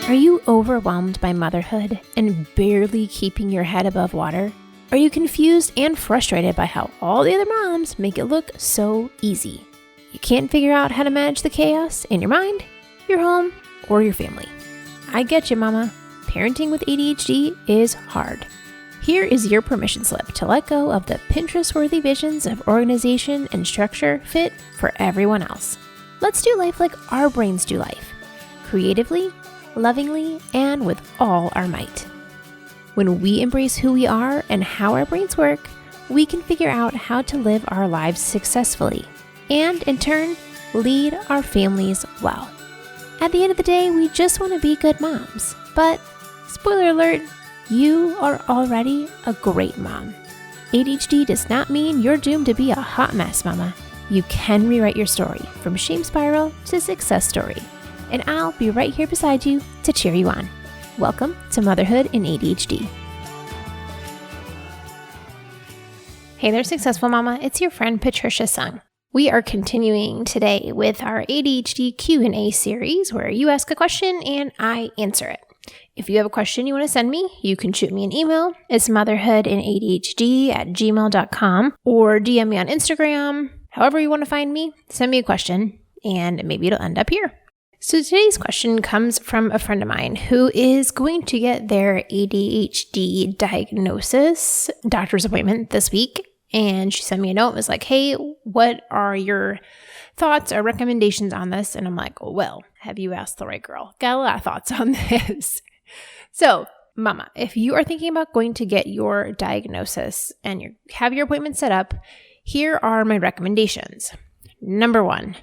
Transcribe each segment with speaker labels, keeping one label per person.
Speaker 1: Are you overwhelmed by motherhood and barely keeping your head above water? Are you confused and frustrated by how all the other moms make it look so easy? You can't figure out how to manage the chaos in your mind, your home, or your family. I get you, mama. Parenting with ADHD is hard. Here is your permission slip to let go of the Pinterest-worthy visions of organization and structure fit for everyone else. Let's do life like our brains do life. Creatively, lovingly, and with all our might. When we embrace who we are and how our brains work, we can figure out how to live our lives successfully and, in turn, lead our families well. At the end of the day, we just want to be good moms. But, spoiler alert, you are already a great mom. ADHD does not mean you're doomed to be a hot mess, mama. You can rewrite your story from shame spiral to success story. And I'll be right here beside you to cheer you on. Welcome to Motherhood in ADHD. Hey there, Successful Mama. It's your friend Patricia Sung. We are continuing today with our ADHD Q&A series where you ask a question and I answer it. If you have a question you want to send me, you can shoot me an email. It's motherhoodinadhd@gmail.com or DM me on Instagram. However you want to find me, send me a question and maybe it'll end up here. So today's question comes from a friend of mine who is going to get their ADHD diagnosis doctor's appointment this week. And she sent me a note. It was like, hey, what are your thoughts or recommendations on this? And I'm like, well, have you asked the right girl? Got a lot of thoughts on this. So, mama, if you are thinking about going to get your diagnosis and you have your appointment set up, here are my recommendations. Number 1.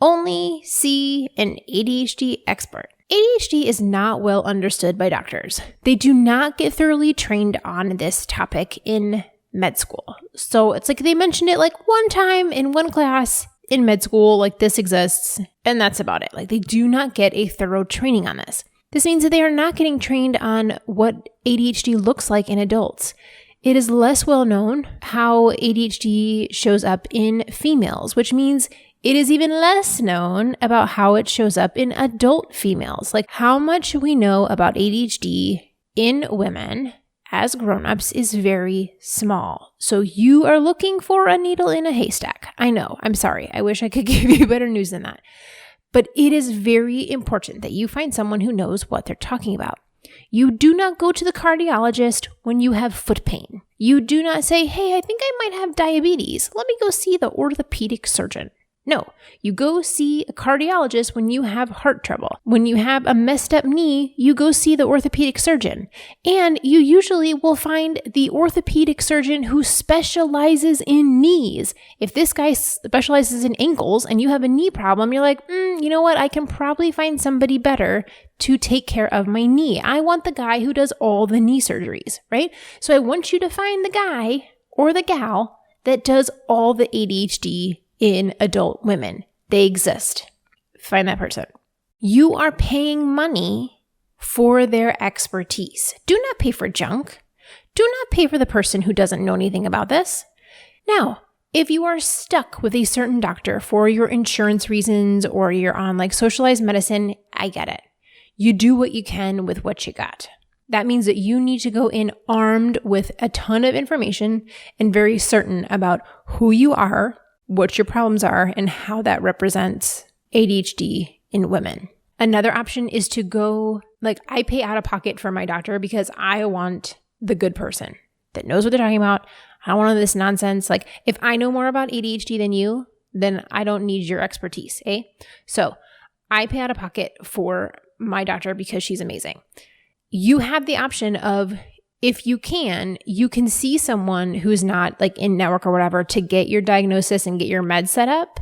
Speaker 1: Only see an ADHD expert. ADHD is not well understood by doctors. They do not get thoroughly trained on this topic in med school. So it's like they mentioned it like one time in one class in med school, like this exists, and that's about it. Like they do not get a thorough training on this. This means that they are not getting trained on what ADHD looks like in adults. It is less well known how ADHD shows up in females, which means it is even less known about how it shows up in adult females. Like how much we know about ADHD in women as grown-ups is very small. So you are looking for a needle in a haystack. I know, I'm sorry. I wish I could give you better news than that. But it is very important that you find someone who knows what they're talking about. You do not go to the cardiologist when you have foot pain. You do not say, hey, I think I might have diabetes. Let me go see the orthopedic surgeon. No, you go see a cardiologist when you have heart trouble. When you have a messed up knee, you go see the orthopedic surgeon. And you usually will find the orthopedic surgeon who specializes in knees. If this guy specializes in ankles and you have a knee problem, you're like, you know what? I can probably find somebody better to take care of my knee. I want the guy who does all the knee surgeries, right? So I want you to find the guy or the gal that does all the ADHD in adult women. They exist. Find that person. You are paying money for their expertise. Do not pay for junk. Do not pay for the person who doesn't know anything about this. Now, if you are stuck with a certain doctor for your insurance reasons or you're on like socialized medicine, I get it. You do what you can with what you got. That means that you need to go in armed with a ton of information and very certain about who you are, what your problems are, and how that represents ADHD in women. Another option is to go, like I pay out of pocket for my doctor because I want the good person that knows what they're talking about. I don't want all this nonsense. Like if I know more about ADHD than you, then I don't need your expertise, eh? So I pay out of pocket for my doctor because she's amazing. You have the option of, if you can see someone who's not like in network or whatever to get your diagnosis and get your meds set up,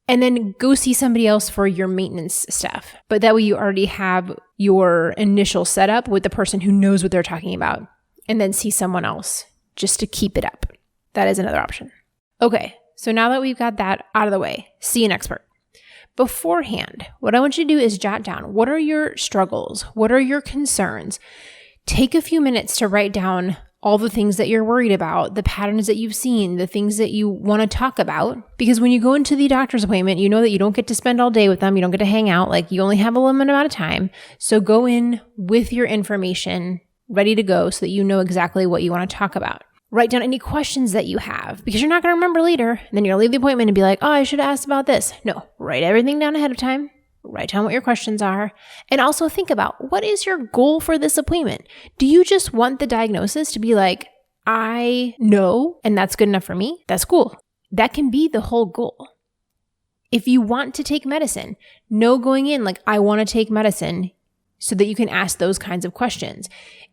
Speaker 1: and then go see somebody else for your maintenance stuff. But that way you already have your initial setup with the person who knows what they're talking about, and then see someone else just to keep it up. That is another option. Okay, so now that we've got that out of the way, see an expert. Beforehand, what I want you to do is jot down, what are your struggles? What are your concerns? Take a few minutes to write down all the things that you're worried about, the patterns that you've seen, the things that you want to talk about. Because when you go into the doctor's appointment, you know that you don't get to spend all day with them. You don't get to hang out. Like, you only have a limited amount of time. So go in with your information ready to go so that you know exactly what you want to talk about. Write down any questions that you have, because you're not going to remember later. And then you're going to leave the appointment and be like, oh, I should have asked about this. No, write everything down ahead of time. Write down what your questions are. And also think about, what is your goal for this appointment? Do you just want the diagnosis to be like, I know, and that's good enough for me? That's cool. That can be the whole goal. If you want to take medicine, know going in, like, I want to take medicine, so that you can ask those kinds of questions.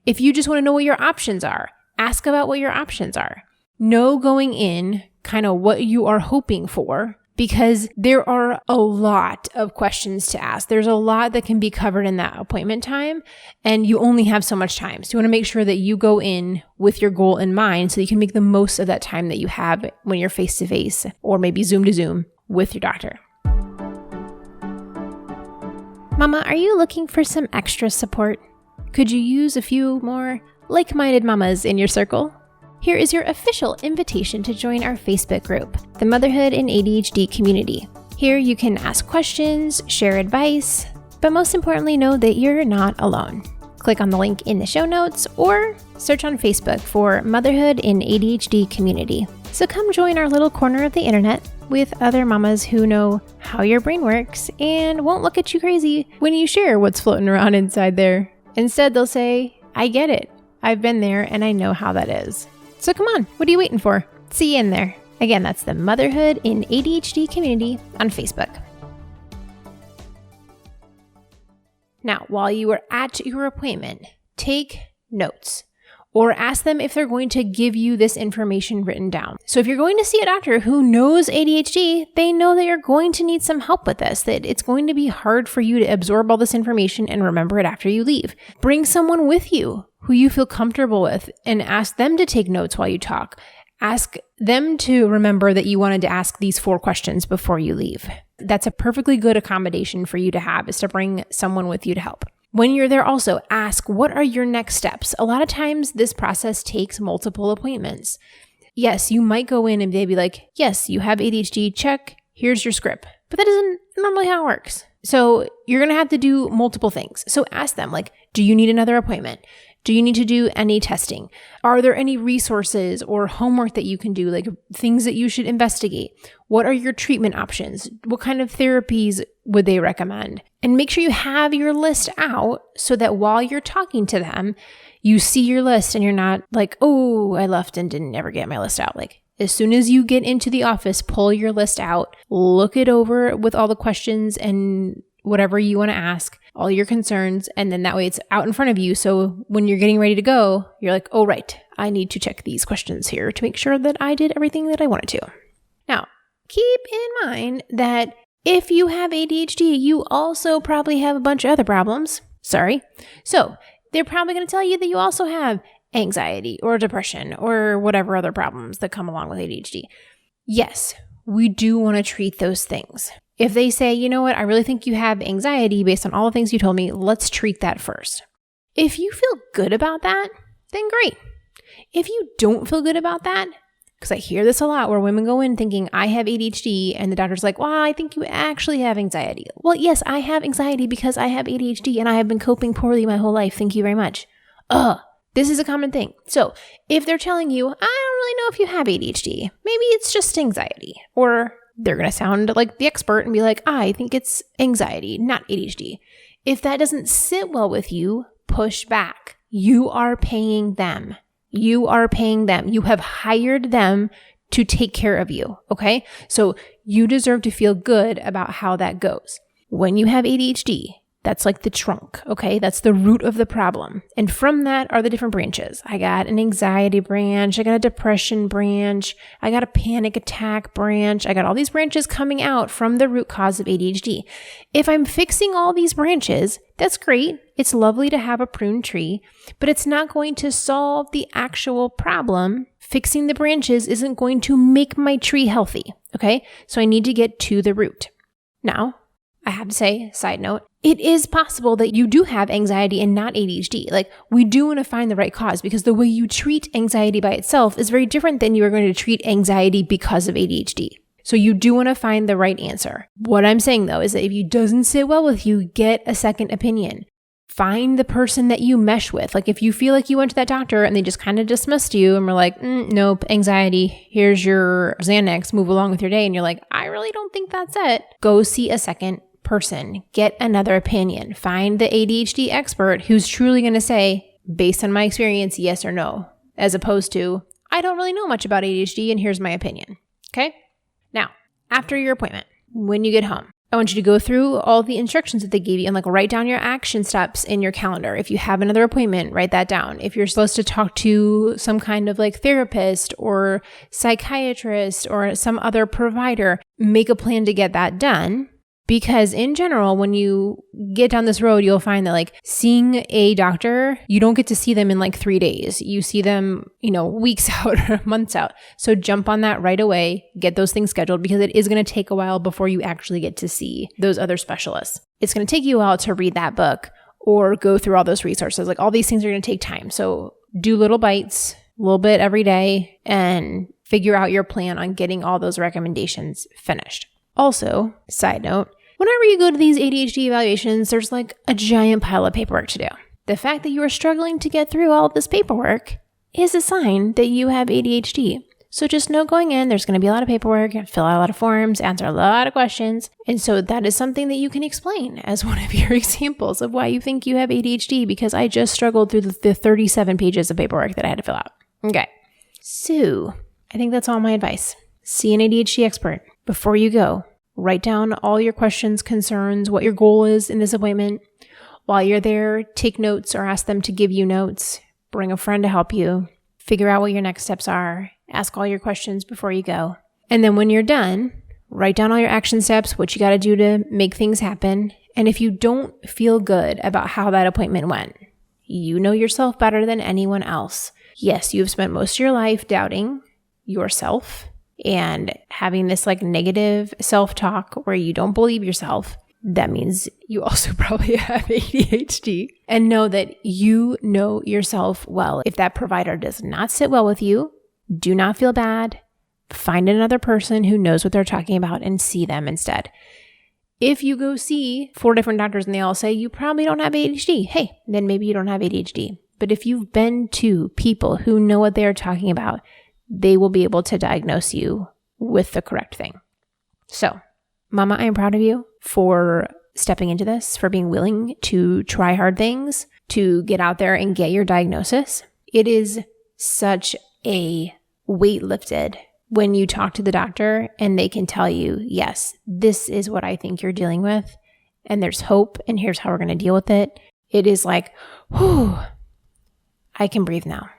Speaker 1: If you just want to know what your options are, ask about what your options are. Know going in kind of what you are hoping for, because there are a lot of questions to ask. There's a lot that can be covered in that appointment time, and you only have so much time. So you want to make sure that you go in with your goal in mind so you can make the most of that time that you have when you're face-to-face or maybe Zoom to Zoom with your doctor. Mama, are you looking for some extra support? Could you use a few more like-minded mamas in your circle? Here is your official invitation to join our Facebook group, the Motherhood and ADHD Community. Here you can ask questions, share advice, but most importantly, know that you're not alone. Click on the link in the show notes or search on Facebook for Motherhood and ADHD Community. So come join our little corner of the internet with other mamas who know how your brain works and won't look at you crazy when you share what's floating around inside there. Instead, they'll say, I get it. I've been there and I know how that is. So come on, what are you waiting for? See you in there. Again, that's the Motherhood in ADHD Community on Facebook. Now, while you are at your appointment, take notes or ask them if they're going to give you this information written down. So if you're going to see a doctor who knows ADHD, they know that you're going to need some help with this, that it's going to be hard for you to absorb all this information and remember it after you leave. Bring someone with you who you feel comfortable with and ask them to take notes while you talk. Ask them to remember that you wanted to ask these 4 questions before you leave. That's a perfectly good accommodation for you to have, is to bring someone with you to help. When you're there, also ask, what are your next steps? A lot of times this process takes multiple appointments. Yes, you might go in and they'd be like, yes, you have ADHD, check, here's your script. But that isn't normally how it works. So you're going to have to do multiple things. So ask them, like, do you need another appointment? Do you need to do any testing? Are there any resources or homework that you can do, like things that you should investigate? What are your treatment options? What kind of therapies would they recommend? And make sure you have your list out so that while you're talking to them, you see your list and you're not like, oh, I left and didn't ever get my list out. Like, as soon as you get into the office, pull your list out, look it over with all the questions and whatever you want to ask, all your concerns, and then that way it's out in front of you. So when you're getting ready to go, you're like, oh, right, I need to check these questions here to make sure that I did everything that I wanted to. Now, keep in mind that if you have ADHD, you also probably have a bunch of other problems. Sorry. So they're probably going to tell you that you also have anxiety or depression or whatever other problems that come along with ADHD. Yes, we do want to treat those things. If they say, you know what, I really think you have anxiety based on all the things you told me, let's treat that first. If you feel good about that, then great. If you don't feel good about that, because I hear this a lot where women go in thinking I have ADHD and the doctor's like, well, I think you actually have anxiety. Well, yes, I have anxiety because I have ADHD and I have been coping poorly my whole life. Thank you very much. This is a common thing. So if they're telling you, I don't really know if you have ADHD, maybe it's just anxiety, or they're going to sound like the expert and be like, I think it's anxiety, not ADHD. If that doesn't sit well with you, push back. You are paying them. You are paying them. You have hired them to take care of you. Okay. So you deserve to feel good about how that goes. When you have ADHD, that's like the trunk, okay? That's the root of the problem. And from that are the different branches. I got an anxiety branch. I got a depression branch. I got a panic attack branch. I got all these branches coming out from the root cause of ADHD. If I'm fixing all these branches, that's great. It's lovely to have a pruned tree, but it's not going to solve the actual problem. Fixing the branches isn't going to make my tree healthy, okay? So I need to get to the root. Now, I have to say, side note, it is possible that you do have anxiety and not ADHD. Like, we do want to find the right cause, because the way you treat anxiety by itself is very different than you are going to treat anxiety because of ADHD. So you do want to find the right answer. What I'm saying though is that if it doesn't sit well with you, get a second opinion. Find the person that you mesh with. Like, if you feel like you went to that doctor and they just kind of dismissed you and were like, nope, anxiety, here's your Xanax, move along with your day. And you're like, I really don't think that's it. Go see a second person. Get another opinion. Find the ADHD expert who's truly going to say, based on my experience, yes or no, as opposed to, I don't really know much about ADHD and here's my opinion. Okay? Now, after your appointment, when you get home, I want you to go through all the instructions that they gave you and like write down your action steps in your calendar. If you have another appointment, write that down. If you're supposed to talk to some kind of like therapist or psychiatrist or some other provider, make a plan to get that done. Because in general, when you get down this road, you'll find that like seeing a doctor, you don't get to see them in like 3 days. You see them, weeks out or months out. So jump on that right away, get those things scheduled, because it is going to take a while before you actually get to see those other specialists. It's going to take you a while to read that book or go through all those resources. Like, all these things are going to take time. So do little bites, a little bit every day, and figure out your plan on getting all those recommendations finished. Also, side note, whenever you go to these ADHD evaluations, there's like a giant pile of paperwork to do. The fact that you are struggling to get through all of this paperwork is a sign that you have ADHD. So just know going in, there's going to be a lot of paperwork, fill out a lot of forms, answer a lot of questions. And so that is something that you can explain as one of your examples of why you think you have ADHD, because I just struggled through the 37 pages of paperwork that I had to fill out. Okay. So I think that's all my advice. See an ADHD expert. Before you go, write down all your questions, concerns, what your goal is in this appointment. While you're there, take notes or ask them to give you notes. Bring a friend to help you. Figure out what your next steps are. Ask all your questions before you go. And then when you're done, write down all your action steps, what you got to do to make things happen. And if you don't feel good about how that appointment went, you know yourself better than anyone else. Yes, you've spent most of your life doubting yourself and having this like negative self-talk where you don't believe yourself. That means you also probably have ADHD. And know that you know yourself well. If that provider does not sit well with you, do not feel bad. Find another person who knows what they're talking about and see them instead. If you go see 4 different doctors and they all say you probably don't have ADHD, hey, then maybe you don't have ADHD. But if you've been to people who know what they're talking about, they will be able to diagnose you with the correct thing. So, Mama, I am proud of you for stepping into this, for being willing to try hard things, to get out there and get your diagnosis. It is such a weight lifted when you talk to the doctor and they can tell you, yes, this is what I think you're dealing with, and there's hope, and here's how we're going to deal with it. It is like, whew, I can breathe now.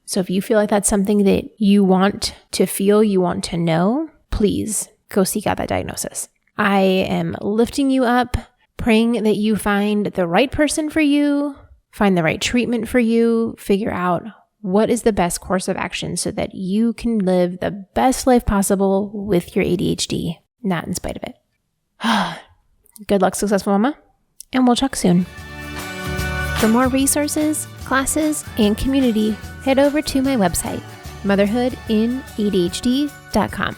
Speaker 1: So if you feel like that's something that you want to feel, you want to know, please go seek out that diagnosis. I am lifting you up, praying that you find the right person for you, find the right treatment for you, figure out what is the best course of action so that you can live the best life possible with your ADHD, not in spite of it. Good luck, successful mama, and we'll talk soon. For more resources, classes, and community, head over to my website, motherhoodinadhd.com.